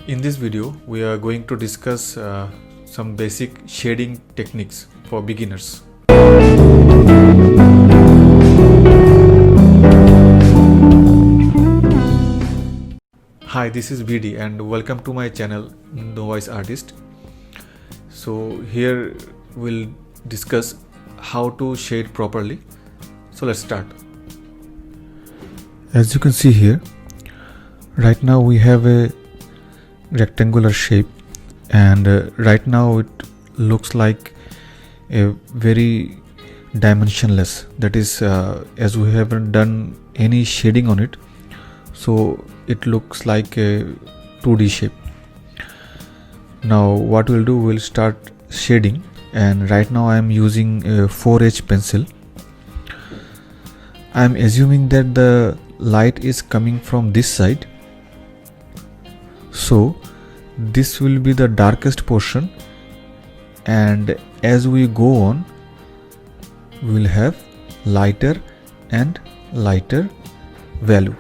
In this video, we are going to discuss some basic shading techniques for beginners. Hi, this is BD and welcome to my channel Novice Artist. So here we'll discuss how to shade properly. So let's start. As you can see here, right now we have a rectangular shape, and right now it looks like a very dimensionless, that is as we haven't done any shading on it, so it looks like a 2D shape. Now what we'll do, we'll start shading, and right now I am using a 4H pencil. I am assuming that the light is coming from this side, so this will be the darkest portion, and as we go on we will have lighter and lighter value.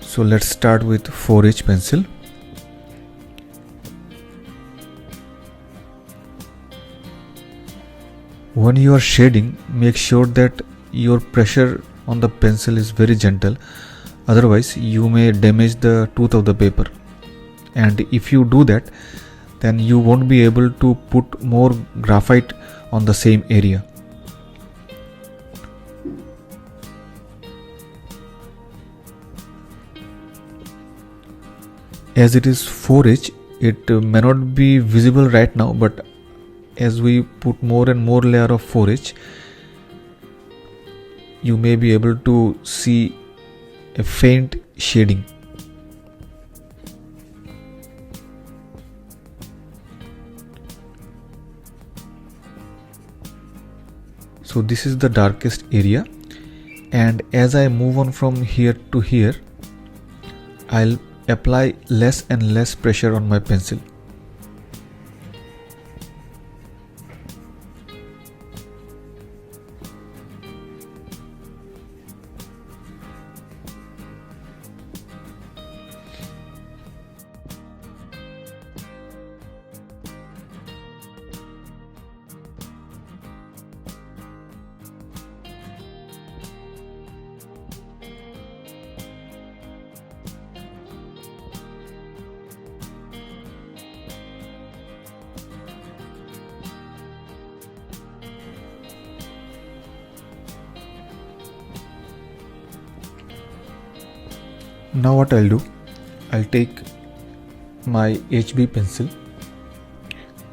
So let's start with 4H pencil. When you are shading, make sure that your pressure on the pencil is very gentle, otherwise you may damage the tooth of the paper, and if you do that, then you won't be able to put more graphite on the same area. As it is 4H, it may not be visible right now, but as we put more and more layer of 4H, you may be able to see a faint shading. So this is the darkest area, and as I move on from here to here, I'll apply less and less pressure on my pencil. Now what I'll do, I'll take my HB pencil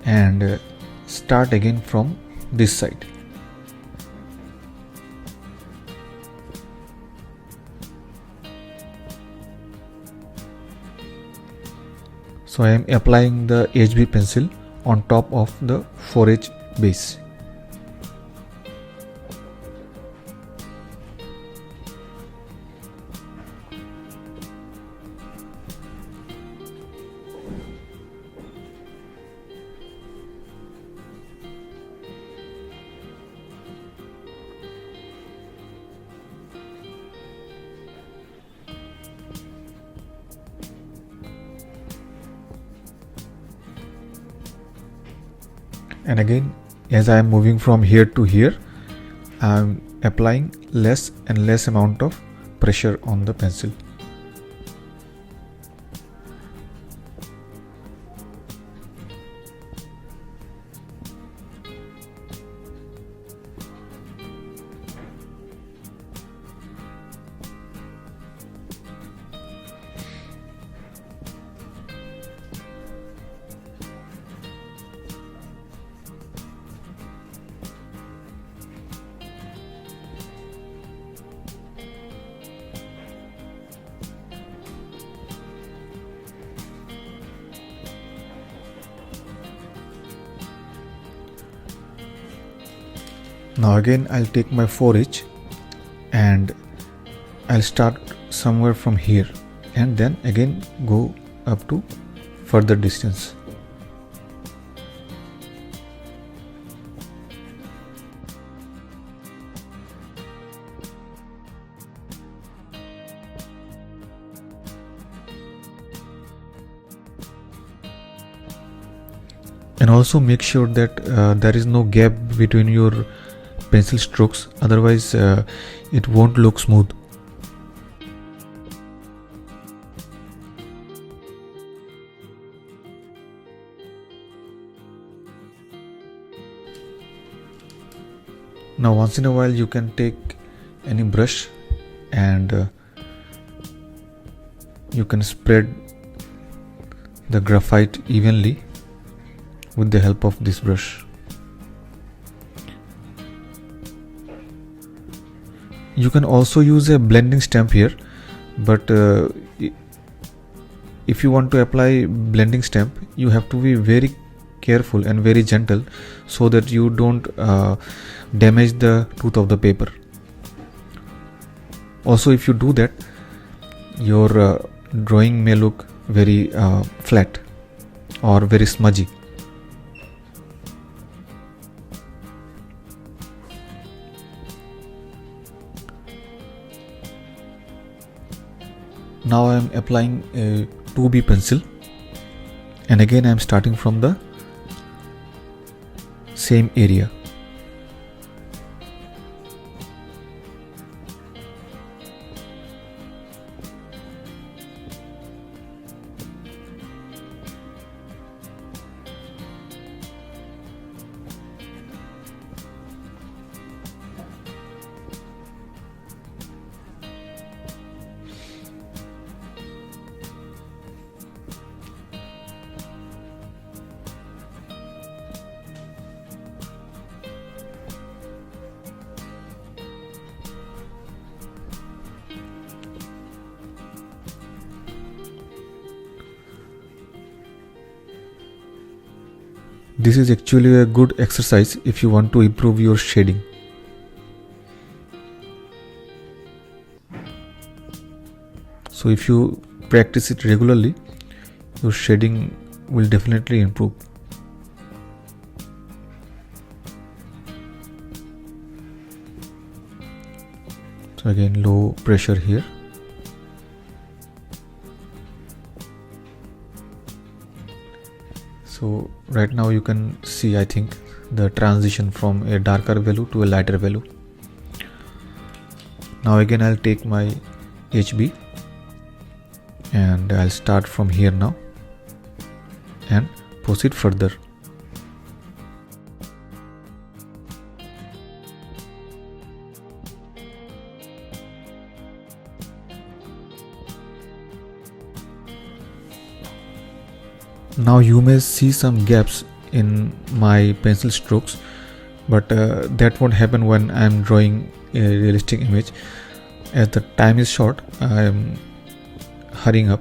and start again from this side. So I am applying the HB pencil on top of the 4H base. And again, as I am moving from here to here, I am applying less and less amount of pressure on the pencil. Now again I'll take my 4H and I'll start somewhere from here and then again go up to further distance. And also make sure that there is no gap between your pencil strokes, otherwise it won't look smooth. Now once in a while you can take any brush and you can spread the graphite evenly with the help of this brush. You can also use a blending stamp here, but if you want to apply blending stamp, you have to be very careful and very gentle so that you don't damage the tooth of the paper. Also, if you do that, your drawing may look very flat or very smudgy. Now I am applying a 2B pencil, and again I am starting from the same area. This is actually a good exercise if you want to improve your shading. So if you practice it regularly, your shading will definitely improve. So again, low pressure here. So right now you can see, I think, the transition from a darker value to a lighter value. Now again I'll take my HB and I'll start from here now and proceed further. Now you may see some gaps in my pencil strokes, but that won't happen when I am drawing a realistic image. As the time is short, I am hurrying up.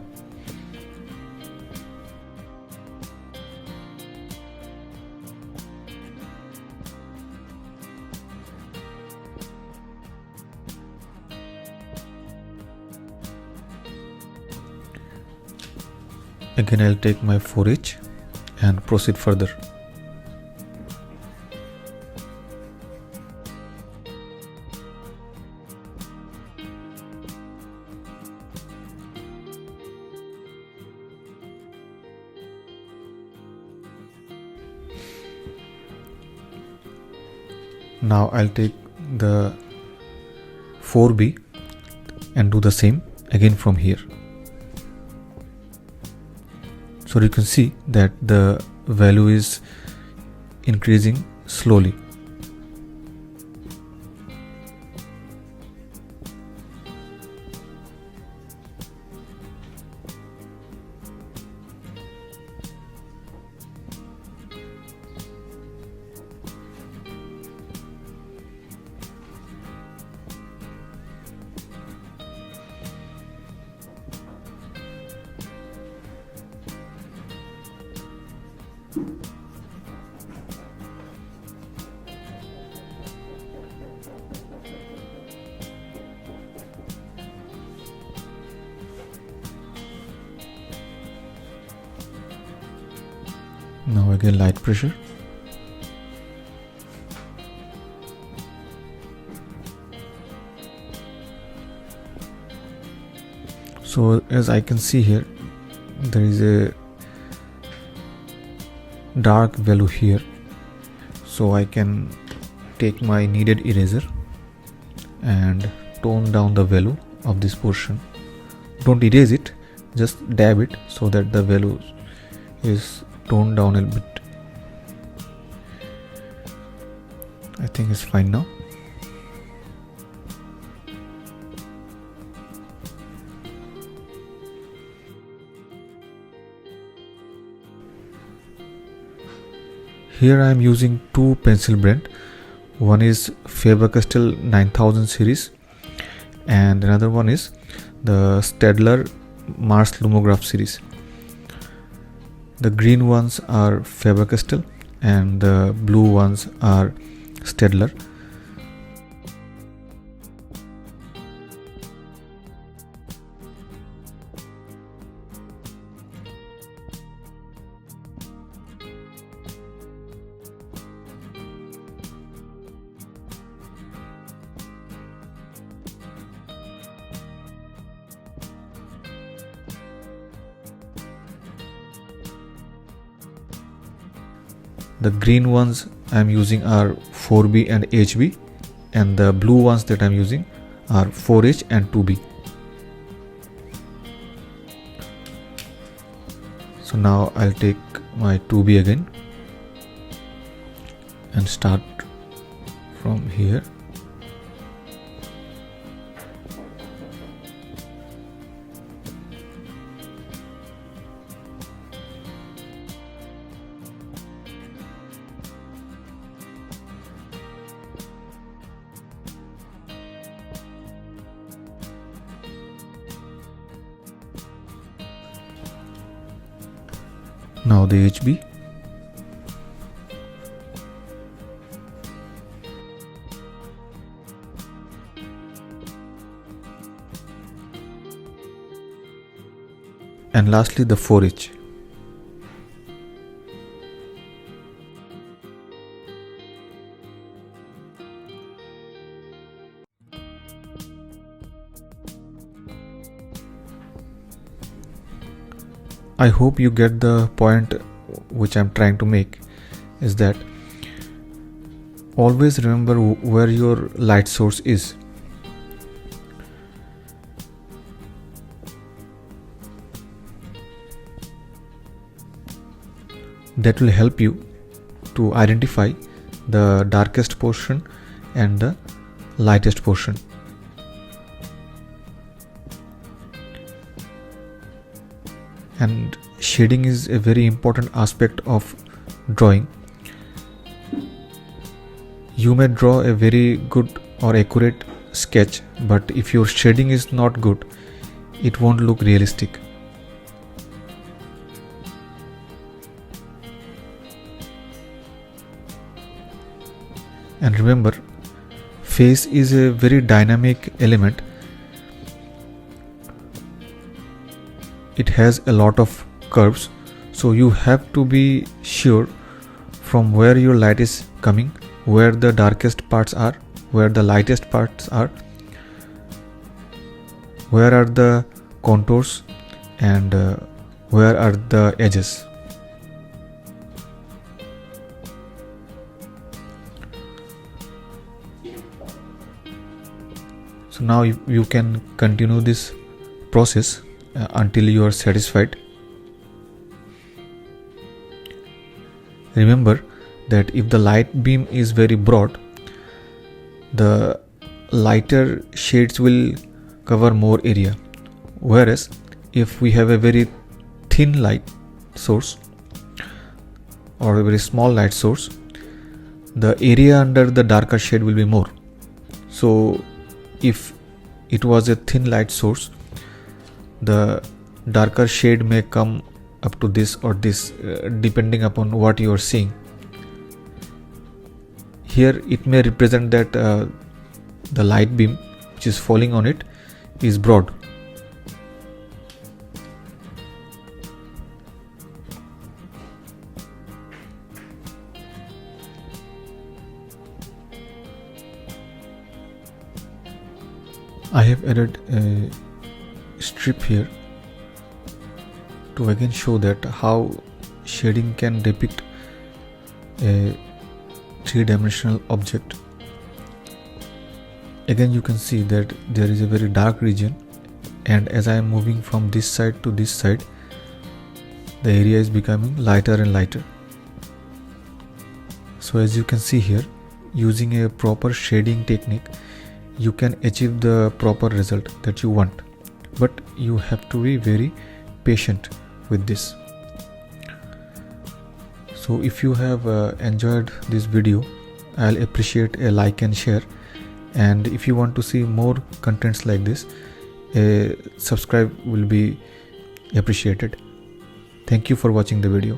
Again I'll take my 4H and proceed further. Now I'll take the 4B and do the same again from here. So you can see that the value is increasing slowly. Now again light pressure. So as I can see here, there is a dark value here, so I can take my needed eraser and tone down the value of this portion. Don't erase it, just dab it so that the value is toned down a bit. I think it's fine now. Here I am using two pencil brand. One is Faber-Castell 9000 series and another one is the Staedtler Mars Lumograph series. The green ones are Faber-Castell and the blue ones are Staedtler. The green ones I am using are 4B and HB, and the blue ones that I am using are 4H and 2B. So now I'll take my 2B again and start from here. Now the HB. And lastly the 4H. I hope you get the point which I'm trying to make, is that always remember where your light source is. That will help you to identify the darkest portion and the lightest portion. And shading is a very important aspect of drawing. You may draw a very good or accurate sketch, but if your shading is not good, it won't look realistic. And remember, face is a very dynamic element. It has a lot of curves, so you have to be sure from where your light is coming, where the darkest parts are, where the lightest parts are, where are the contours, and where are the edges. So now you can continue this process until you are satisfied. Remember that if the light beam is very broad, the lighter shades will cover more area, whereas if we have a very thin light source or a very small light source, the area under the darker shade will be more. So if it was a thin light source, the darker shade may come up to this or this, depending upon what you are seeing. Here it may represent that the light beam which is falling on it is broad. I have added a strip here to again show that how shading can depict a three-dimensional object. Again you can see that there is a very dark region, and as I am moving from this side to this side, the area is becoming lighter and lighter. So as you can see here, using a proper shading technique, you can achieve the proper result that you want, but you have to be very patient with this. So if you have enjoyed this video, I'll appreciate a like and share, and if you want to see more contents like this, a subscribe will be appreciated. Thank you for watching the video.